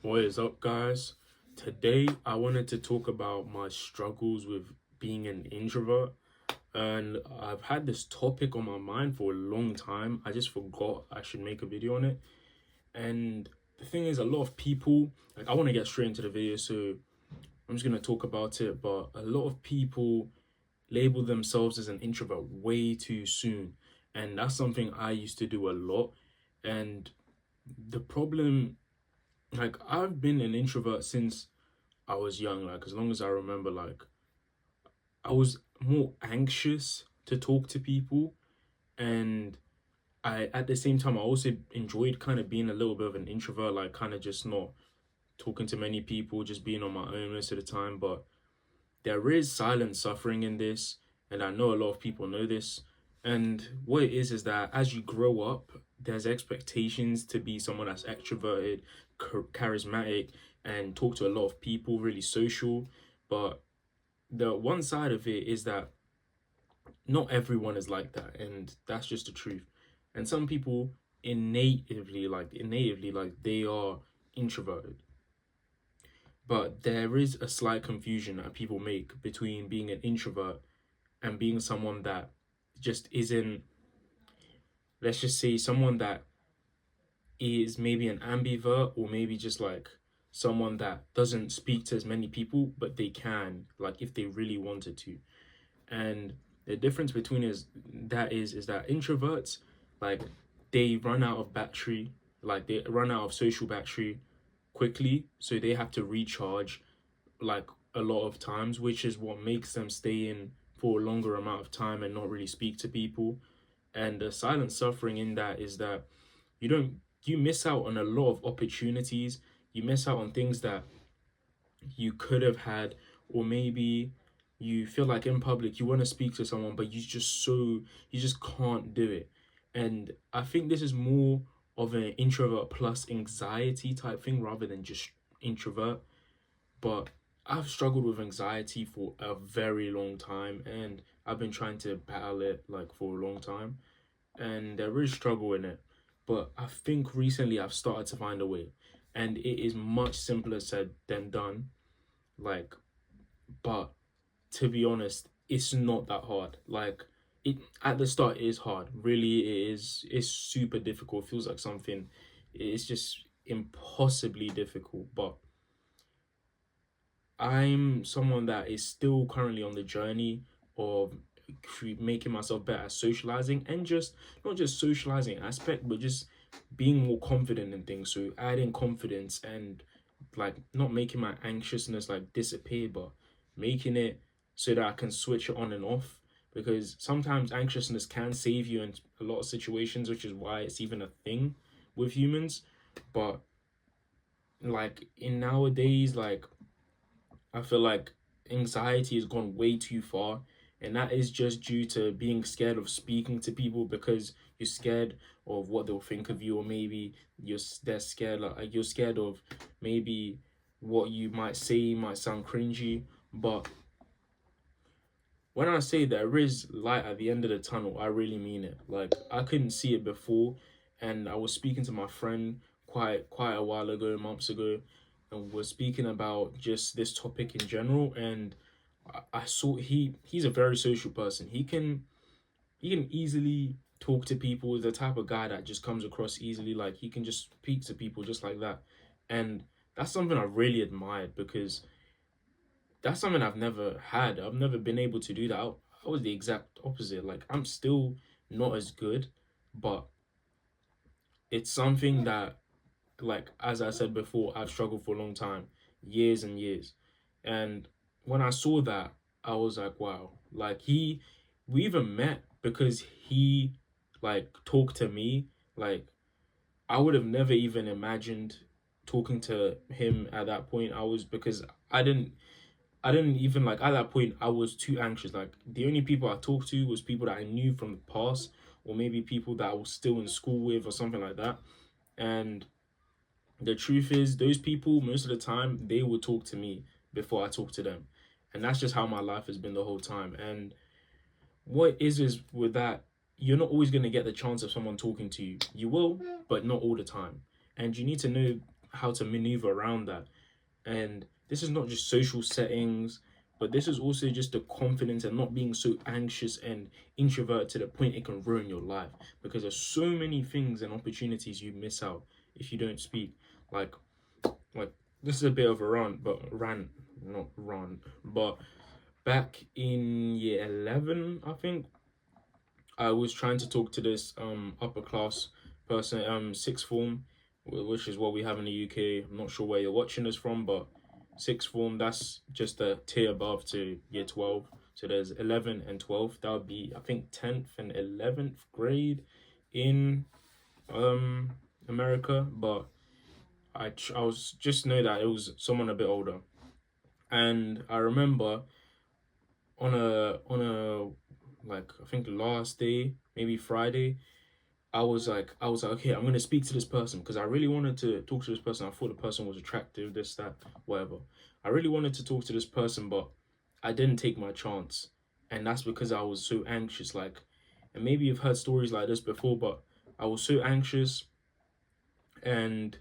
What is up, guys? Today, I wanted to talk about my struggles with being an introvert. And I've had this topic on my mind for a long time. I just forgot I should make a video on it. And the thing is, a lot of people, like, I want to get straight into the video, so I'm just going to talk about it. But a lot of people label themselves as an introvert way too soon. And that's something I used to do a lot. And the problem, like, I've been an introvert since I was young, like as long as I remember, like I was more anxious to talk to people, and I at the same time I also enjoyed kind of being a little bit of an introvert, like kind of just not talking to many people, just being on my own most of the time. But there is silent suffering in this, and I know a lot of people know this. And what it is that as you grow up, there's expectations to be someone that's extroverted, charismatic, and talk to a lot of people, really social. But the one side of it is that not everyone is like that, and that's just the truth. And some people innately like they are introverted. But there is a slight confusion that people make between being an introvert and being someone that just isn't, let's just say, someone that is maybe an ambivert, or maybe just like someone that doesn't speak to as many people, but they can, like if they really wanted to. And the difference between is that introverts, like, they run out of battery, like they run out of social battery quickly, so they have to recharge like a lot of times, which is what makes them stay in for a longer amount of time and not really speak to people. And the silent suffering in that is that you don't you miss out on a lot of opportunities. You miss out on things that you could have had, or maybe you feel like in public you want to speak to someone, but you just can't do it. And I think this is more of an introvert plus anxiety type thing rather than just introvert. But I've struggled with anxiety for a very long time, and I've been trying to battle it like for a long time, and there is struggle in it. But I think recently I've started to find a way, and it is much simpler said than done. Like, but to be honest, it's not that hard. Like, it at the start it is hard. Really, it is. It's super difficult. It feels like something. It's just impossibly difficult. But I'm someone that is still currently on the journey of making myself better at socializing, and just not just socializing aspect, but just being more confident in things. So adding confidence, and like not making my anxiousness like disappear, but making it so that I can switch it on and off. Because sometimes anxiousness can save you in a lot of situations, which is why it's even a thing with humans. But like in nowadays, like I feel like anxiety has gone way too far, and that is just due to being scared of speaking to people because you're scared of what they'll think of you, or maybe they're scared, like you're scared of maybe what you might say might sound cringy. But when I say there is light at the end of the tunnel, I really mean it. Like, I couldn't see it before, and I was speaking to my friend quite a while ago, months ago, and we're speaking about just this topic in general. And I saw he's a very social person. He can easily talk to people. The type of guy that just comes across easily. Like, he can just speak to people just like that, and that's something I really admired, because that's something I've never had. I've never been able to do that. I was the exact opposite. Like, I'm still not as good, but it's something that, like, as I said before, I've struggled for a long time, years and years. And when I saw that, I was like, wow. Like, we even met because he, like, talked to me. Like, I would have never even imagined talking to him at that point. Because I didn't even, like, at that point I was too anxious. Like, the only people I talked to was people that I knew from the past, or maybe people that I was still in school with or something like that. And the truth is, those people most of the time they would talk to me before I talk to them. And that's just how my life has been the whole time. And what is with that, you're not always going to get the chance of someone talking to you. You will, but not all the time. And you need to know how to maneuver around that. And this is not just social settings, but this is also just the confidence and not being so anxious and introvert to the point it can ruin your life, because there's so many things and opportunities you miss out if you don't speak. Like like this is a bit of a rant, not rant, but back in year 11, I think, I was trying to talk to this upper class person, sixth form, which is what we have in the UK. I'm not sure where you're watching this from, but sixth form, that's just a tier above to year 12. So there's 11 and 12. That would be, I think, 10th and 11th grade in um America. But I was just know that it was someone a bit older. And I remember on a like, I think last day, maybe Friday, I was like, okay, I'm gonna speak to this person because I really wanted to talk to this person. I thought the person was attractive, this, that, whatever. I really wanted to talk to this person, but I didn't take my chance. And that's because I was so anxious. Like, and maybe you've heard stories like this before, but I was so anxious, and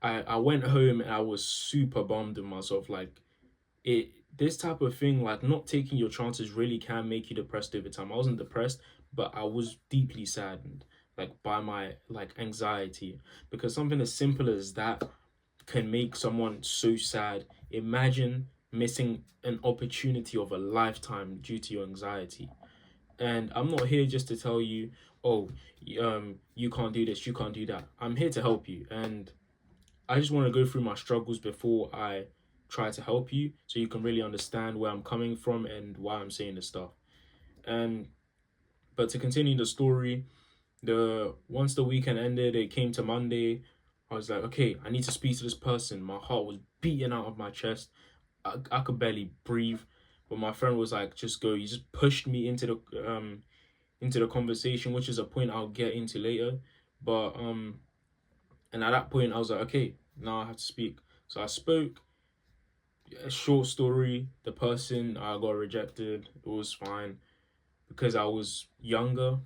I went home and I was super bummed in myself. Like, it this type of thing, like not taking your chances, really can make you depressed over time. I wasn't depressed, but I was deeply saddened, like by my like anxiety, because something as simple as that can make someone so sad. Imagine missing an opportunity of a lifetime due to your anxiety. And I'm not here just to tell you, oh, you can't do this, you can't do that. I'm here to help you, and I just want to go through my struggles before I try to help you, so you can really understand where I'm coming from and why I'm saying this stuff. And but to continue the story, the once the weekend ended, it came to Monday. I was like, okay, I need to speak to this person. My heart was beating out of my chest. I could barely breathe. But my friend was like, just go. He just pushed me into the conversation, which is a point I'll get into later. But and at that point I was like, okay, now I have to speak. So I spoke. A short story, the person I got rejected. It was fine because I was younger.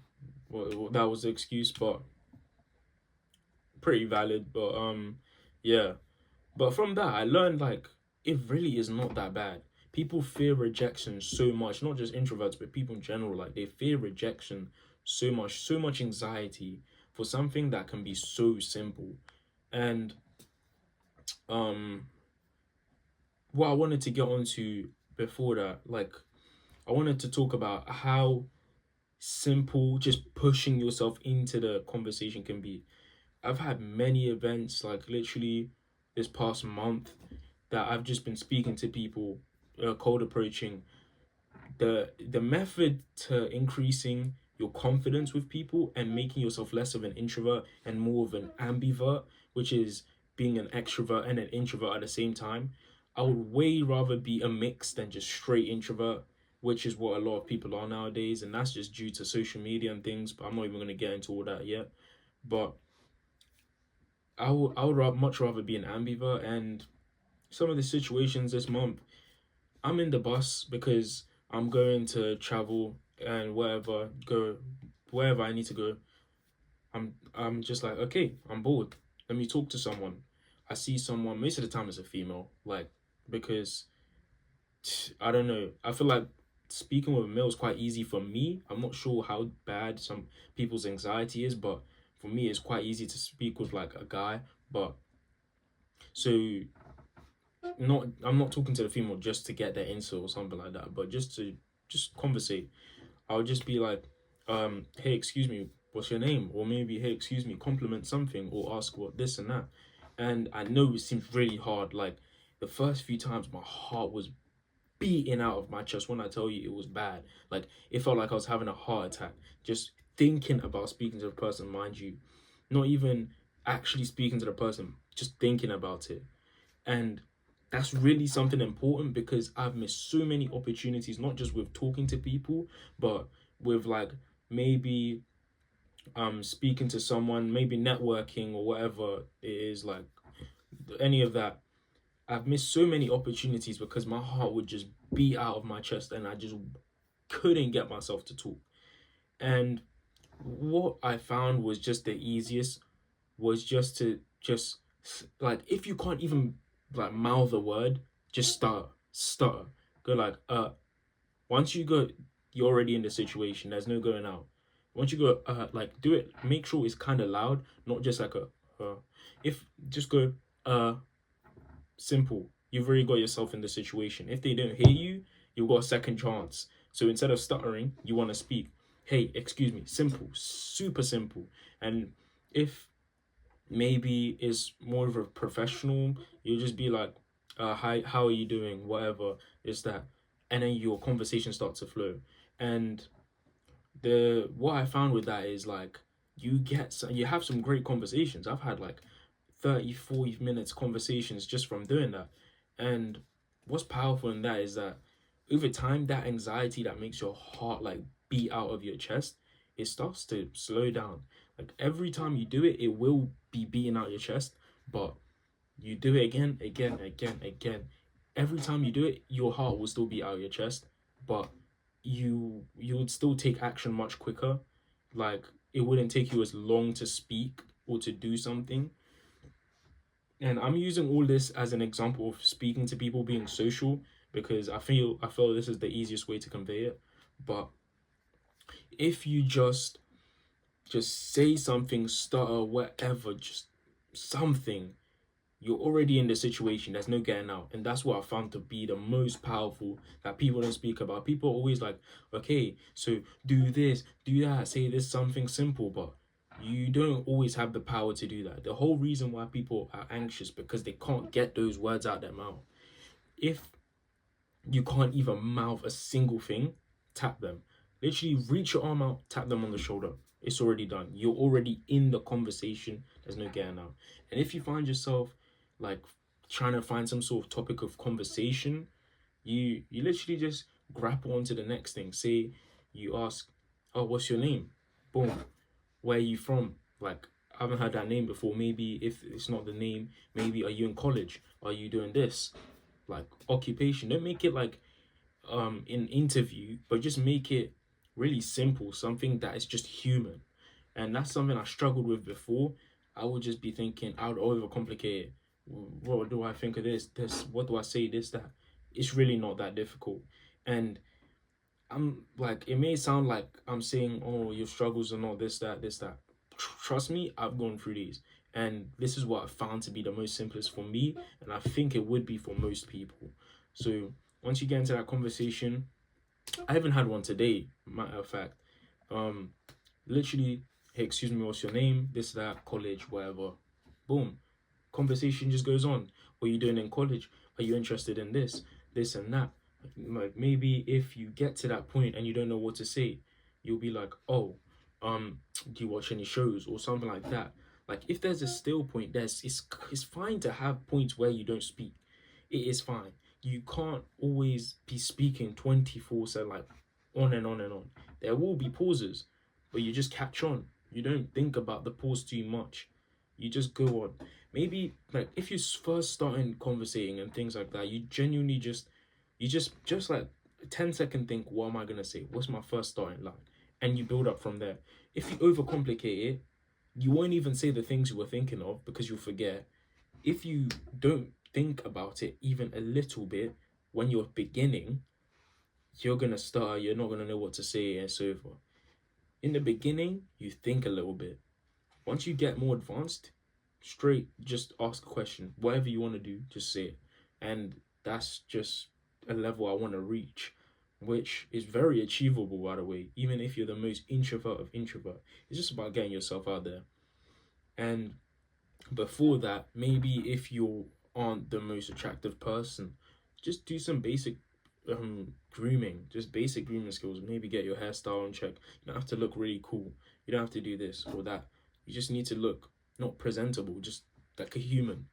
Well, that was the excuse, but pretty valid. But yeah. But from that, I learned like it really is not that bad. People fear rejection so much, not just introverts, but people in general. Like they fear rejection so much anxiety for something that can be so simple. And um, what I wanted to get onto before that, like I wanted to talk about how simple just pushing yourself into the conversation can be. I've had many events, like literally this past month, that I've just been speaking to people, cold approaching. The method to increasing your confidence with people and making yourself less of an introvert and more of an ambivert, which is being an extrovert and an introvert at the same time. I would way rather be a mix than just straight introvert, which is what a lot of people are nowadays, and that's just due to social media and things. But I'm not even going to get into all that yet. But I would much rather be an ambivert. And some of the situations this month, I'm in the bus because I'm going to travel and wherever I need to go. I'm just like, okay, I'm bored. Let me talk to someone. I see someone, most of the time it's a female, like, because I don't know. I feel like speaking with a male is quite easy for me. I'm not sure how bad some people's anxiety is, but for me it's quite easy to speak with like a guy. But so not I'm not talking to the female just to get their insult or something like that, but just to just conversate. I'll just be like, hey, excuse me, what's your name? Or maybe, hey, excuse me, compliment something or ask what this and that. And I know it seems really hard. Like the first few times my heart was beating out of my chest. When I tell you it was bad, like it felt like I was having a heart attack just thinking about speaking to the person, mind you, not even actually speaking to the person, just thinking about it. And that's really something important because I've missed so many opportunities, not just with talking to people, but with like maybe speaking to someone, maybe networking or whatever it is, like any of that. I've missed so many opportunities because my heart would just beat out of my chest and I just couldn't get myself to talk. And what I found was just the easiest was just to just Like if you can't even like mouth a word, just stutter. Go like once you go, you're already in the situation. There's no going out. Once you go, like do it. Make sure it's kind of loud, not just like a. If just go, simple. You've already got yourself in the situation. If they don't hear you, you've got a second chance. So instead of stuttering, you want to speak. Hey, excuse me. Simple, super simple. And if maybe it's more of a professional, you'll just be like, hi, how are you doing? Whatever is that, and then your conversation starts to flow. And the what I found with that is like you have some great conversations. I've had like 30, 40 minutes conversations just from doing that. And what's powerful in that is that over time, that anxiety that makes your heart like beat out of your chest, it starts to slow down. Like every time you do it, it will be beating out your chest, but you do it again, again, again, again. Every time you do it, your heart will still beat out your chest, but you would still take action much quicker. Like it wouldn't take you as long to speak or to do something. And I'm using all this as an example of speaking to people, being social, because I feel this is the easiest way to convey it. But if you just say something, stutter, whatever, just something, you're already in the situation. There's no getting out. And that's what I found to be the most powerful that people don't speak about. People are always like, okay, so do this, do that, say this something simple, but you don't always have the power to do that. The whole reason why people are anxious because they can't get those words out their mouth. If you can't even mouth a single thing, tap them. Literally reach your arm out, tap them on the shoulder. It's already done. You're already in the conversation. There's no getting out. And if you find yourself like trying to find some sort of topic of conversation, you literally just grapple onto the next thing. Say you ask, oh, what's your name? Boom. Where are you from? Like, I haven't heard that name before. Maybe if it's not the name, maybe are you in college? Are you doing this? Like occupation. Don't make it like an interview, but just make it really simple, something that is just human. And that's something I struggled with before. I would just be thinking, I would overcomplicate it. What do I think of this, what do I say, this, that. It's really not that difficult. And I'm like, it may sound like I'm saying, oh, your struggles are not this, that, this, that. Trust me, I've gone through these. And this is what I found to be the most simplest for me. And I think it would be for most people. So once you get into that conversation, I haven't had one today, matter of fact. Um, Literally, hey, excuse me, what's your name? This, that, college, whatever. Boom. Conversation just goes on. What are you doing in college? Are you interested in this and that? Like maybe if you get to that point and you don't know what to say, you'll be like, oh, do you watch any shows or something like that? Like if there's a still point, it's fine to have points where you don't speak. It is fine. You can't always be speaking 24/7, like on and on and on. There will be pauses, but you just catch on. You don't think about the pause too much. You just go on. Maybe like if you're first starting conversating and things like that, you genuinely just like a 10-second think, what am I gonna say? What's my first starting line? And you build up from there. If you overcomplicate it, you won't even say the things you were thinking of because you'll forget. If you don't think about it even a little bit when you're beginning, you're gonna start, you're not gonna know what to say and so forth. In the beginning, you think a little bit. Once you get more advanced, straight just ask a question. Whatever you want to do, just say it. And that's just a level I want to reach, which is very achievable, by the way, even if you're the most introvert of introvert. It's just about getting yourself out there. And before that, maybe if you aren't the most attractive person, just do some basic grooming, just basic grooming skills. Maybe get your hairstyle in check. You don't have to look really cool. You don't have to do this or that. You just need to look not presentable, just like a human.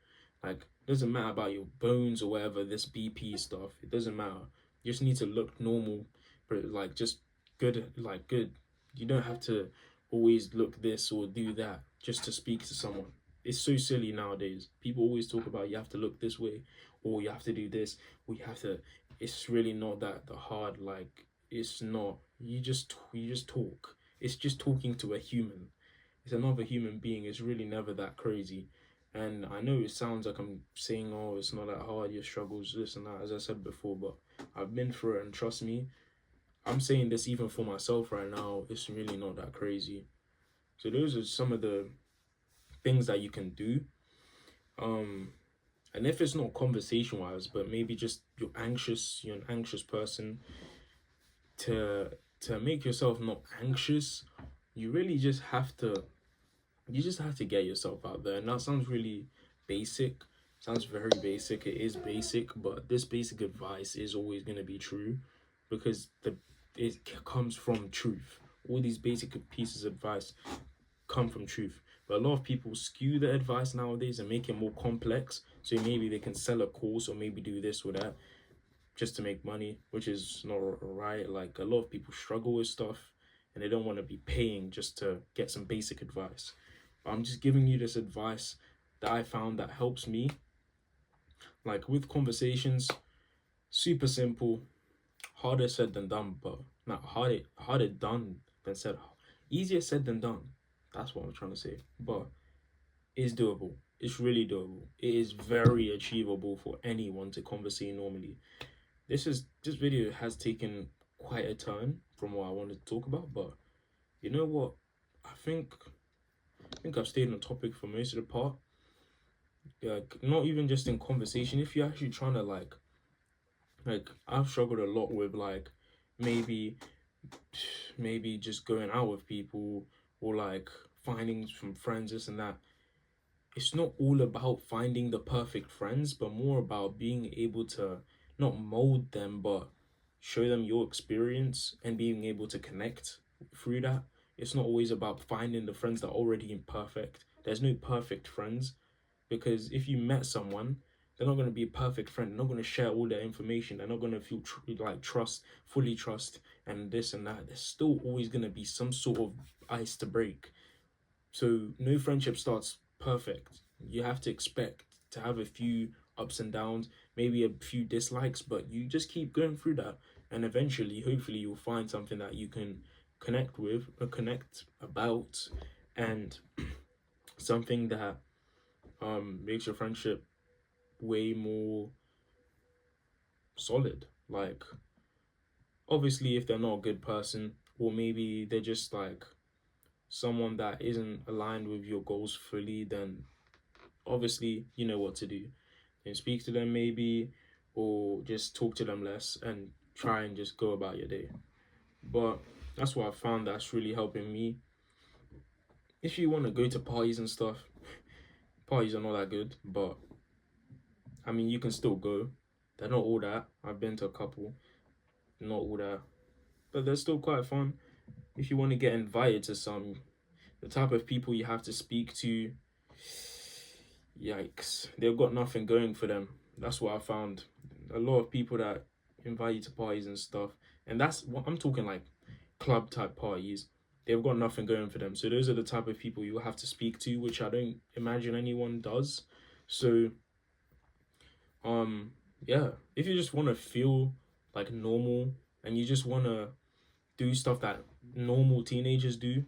Like it doesn't matter about your bones or whatever, this BP stuff. It doesn't matter. You just need to look normal, but like just good, like good. You don't have to always look this or do that just to speak to someone. It's so silly nowadays. People always talk about you have to look this way, or you have to do this, or you have to. It's really not that the hard. Like it's not. You just talk. It's just talking to a human. It's another human being. It's really never that crazy, And I know it sounds like I'm saying, oh, it's not that hard, your struggles, this and that, as I said before, but I've been through it, and trust me, I'm saying this even for myself right now, it's really not that crazy. So those are some of the things that you can do. Um, and if it's not conversation wise, but maybe just you're an anxious person, to make yourself not anxious, you really just have to get yourself out there. And that sounds really basic. Sounds very basic. It is basic, but this basic advice is always going to be true because it comes from truth. All these basic pieces of advice come from truth. But a lot of people skew the advice nowadays and make it more complex. So maybe they can sell a course or maybe do this or that just to make money, which is not right. Like a lot of people struggle with stuff and they don't want to be paying just to get some basic advice. But I'm just giving you this advice that I found that helps me. Like with conversations, super simple, harder said than done, but not harder done than said. Easier said than done. That's what I'm trying to say. But it's doable. It's really doable. It is very achievable for anyone to conversate normally. This video has taken quite a turn from what I wanted to talk about, but you know what? I think I've stayed on topic for most of the part. Like not even just in conversation. If you're actually trying to like I've struggled a lot with like maybe just going out with people or like finding some friends, this and that. It's not all about finding the perfect friends, but more about being able to not mold them, but show them your experience and being able to connect through that. It's not always about finding the friends that are already imperfect. There's no perfect friends because if you met someone, they're not going to be a perfect friend. They're not going to share all their information. They're not going to feel fully trust, and this and that. There's still always going to be some sort of ice to break. So no friendship starts perfect. You have to expect to have a few ups and downs, maybe a few dislikes, but you just keep going through that. And eventually, hopefully, you'll find something that you can connect with or connect about, and something that makes your friendship way more solid. Like, obviously, if they're not a good person, or maybe they're just like someone that isn't aligned with your goals fully, then obviously you know what to do. And speak to them maybe, or just talk to them less and try and just go about your day. But that's what I found that's really helping me. If you want to go to parties and stuff, parties are not that good, but I mean you can still go. They're not all that. I've been to a couple, not all that, but they're still quite fun. If you want to get invited to some, the type of people you have to speak to, yikes, they've got nothing going for them. That's what I found. A lot of people that invite you to parties and stuff, and that's what I'm talking, like club type parties, they've got nothing going for them. So those are the type of people you have to speak to, which I don't imagine anyone does. So yeah, if you just want to feel like normal and you just want to do stuff that normal teenagers do,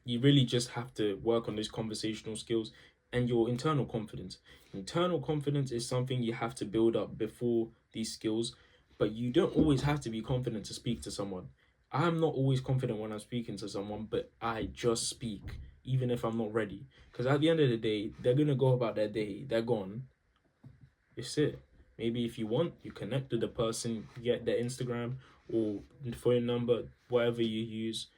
you really just have to work on those conversational skills and your internal confidence. Internal confidence is something you have to build up before these skills, but you don't always have to be confident to speak to someone. I'm not always confident when I'm speaking to someone, but I just speak, even if I'm not ready. Because at the end of the day, they're going to go about their day, they're gone. It's it. Maybe if you want, you connect with the person, get their Instagram or phone number, whatever you use,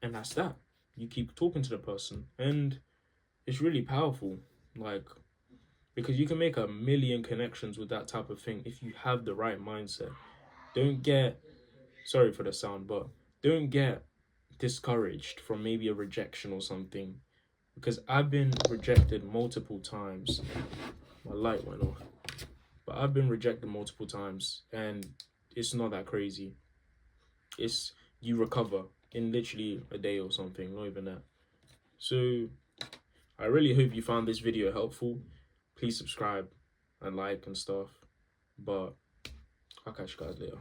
and that's that. You keep talking to the person, and it's really powerful. Like, because you can make a million connections with that type of thing if you have the right mindset. Don't get, sorry for the sound, but don't get discouraged from maybe a rejection or something, because I've been rejected multiple times. My light went off, but I've been rejected multiple times, and it's not that crazy. It's, you recover in literally a day or something, not even that. So I really hope you found this video helpful. Please subscribe and like and stuff. But I'll catch you guys later.